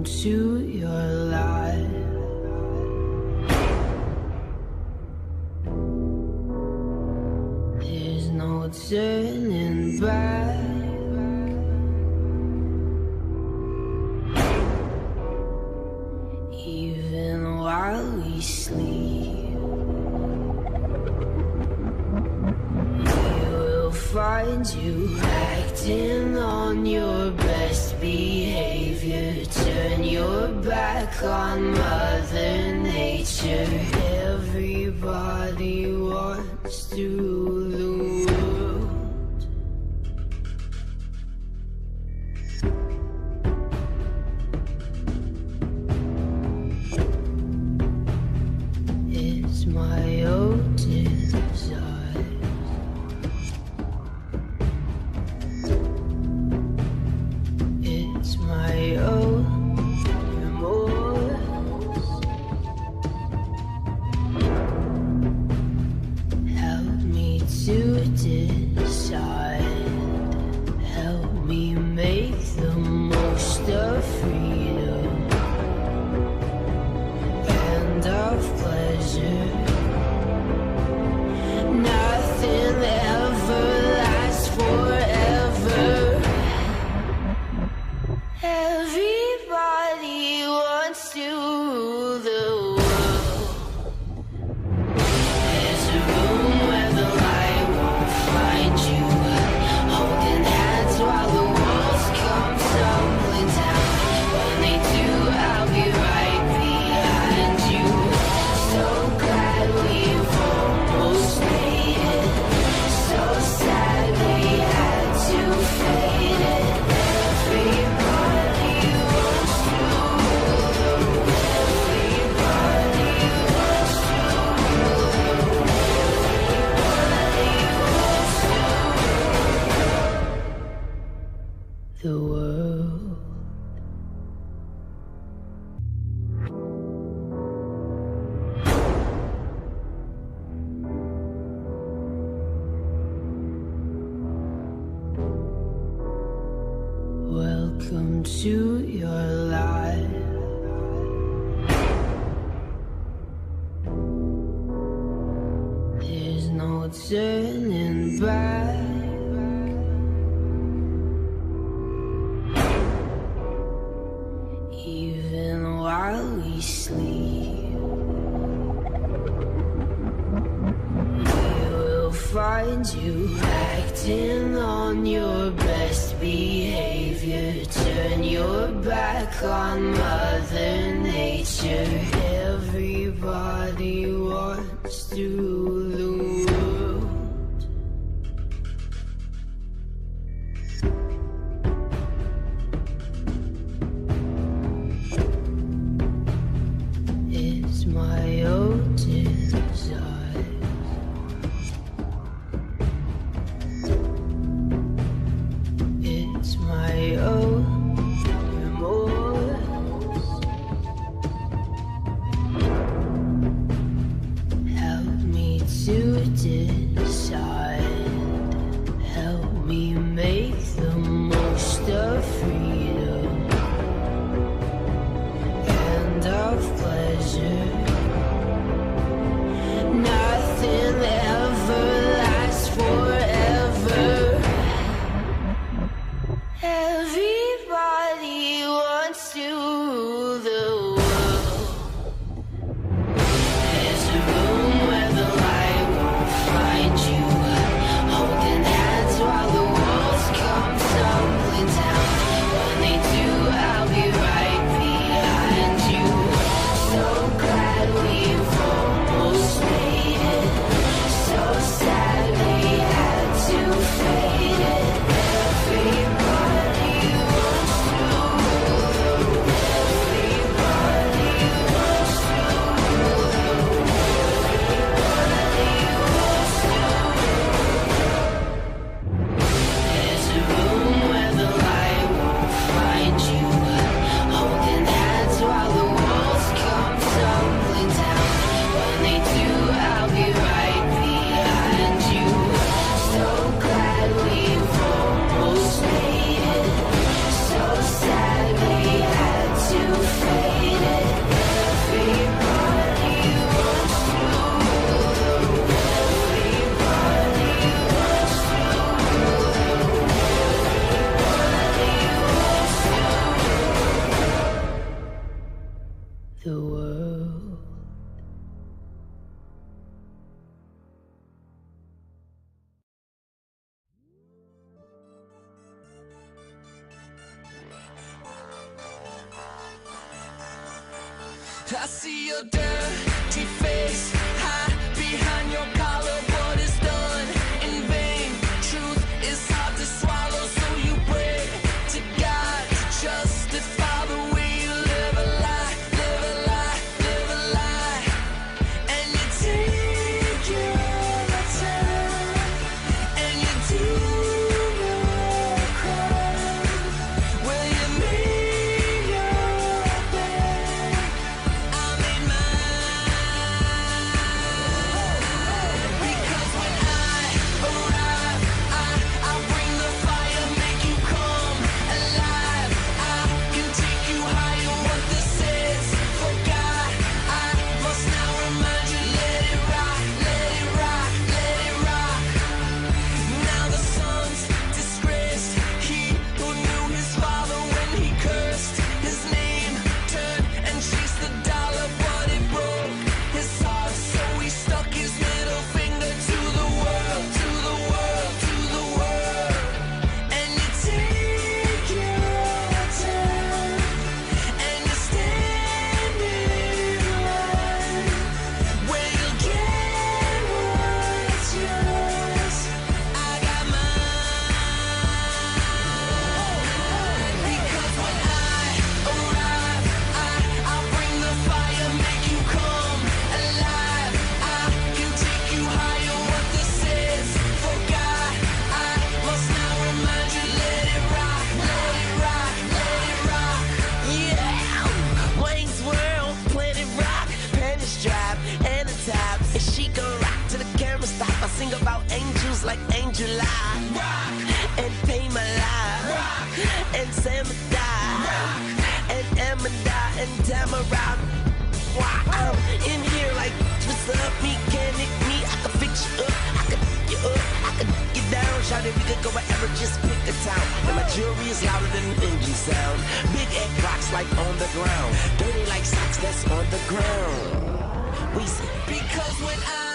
to your life. There's no turning back. Even while we sleep, we will find you acting on your best behavior. Turn your back on Mother Nature. Everybody wants to rule the world. It's my own desire. It's my own remorse. Help me to decide. Help me make the most of freedom and of pleasure. Nothing ever lasts forever. Everybody wants to rule the world. There's a room where the light won't find you, holding hands while the walls come tumbling down. When they do, I'll be right behind you. So glad we've almost made it. So sad we had to fade it. Everybody wants to rule the world. Everybody wants to rule the world. Everybody wants to rule the world. Welcome to your life. There's no turning back. Even while we sleep, we will find you acting on your best behavior. Turn your back on Mother Nature. Everybody wants to rule the world. It's my own desire. It's my own remorse. Help me to decide. Help me make the most of freedom and of pleasure. Nothing ever lasts forever. Everybody wants to rule the world. There's a room where the light won't find you, holding hands while the walls come tumbling down. When they do, I'll be right behind you. So glad we've almost made it. So sad we had to fade it. Everybody I see your dirty face hide behind your collar, but it's done in vain. Truth is hard to swallow, so you pray to God to justify the way you live a lie, live a lie, live a lie. And you take your time, and you do your crime. Well, you made your bed, I made mine. Because when I arrive, I bring the fire, make you come alive. I can take you higher, what this is. For God, I must now remind you, let it rock, let it rock, let it rock. Now the son's disgraced, he who knew his father when he cursed his name, turned and chased the dollar, but it broke his heart, so he stuck his middle finger to the world, to the world, to the world. And you take your time, and you stand in line, where you'll get what's yours. I got mine. Because when I arrive, I bring the fire, make you come alive. I can take you higher, what this is. For God, I must now remind you, let it rock, let it rock, let it rock. Yeah, Wayne's World, Planet Rock, Penny's Drive, and the top. And she gon' rock to the camera stop. I sing about angels like Angel Eye, and Pay My Life, and Sam and Emma and Tamara. Why I'm in here like what's up, mechanic me? I can fix you up, I can you up, I can get down. Shout it, we could go wherever, just pick a town. And my jewelry is louder than an engine sound. Big egg rocks like on the ground, dirty like socks that's on the ground. We say because when I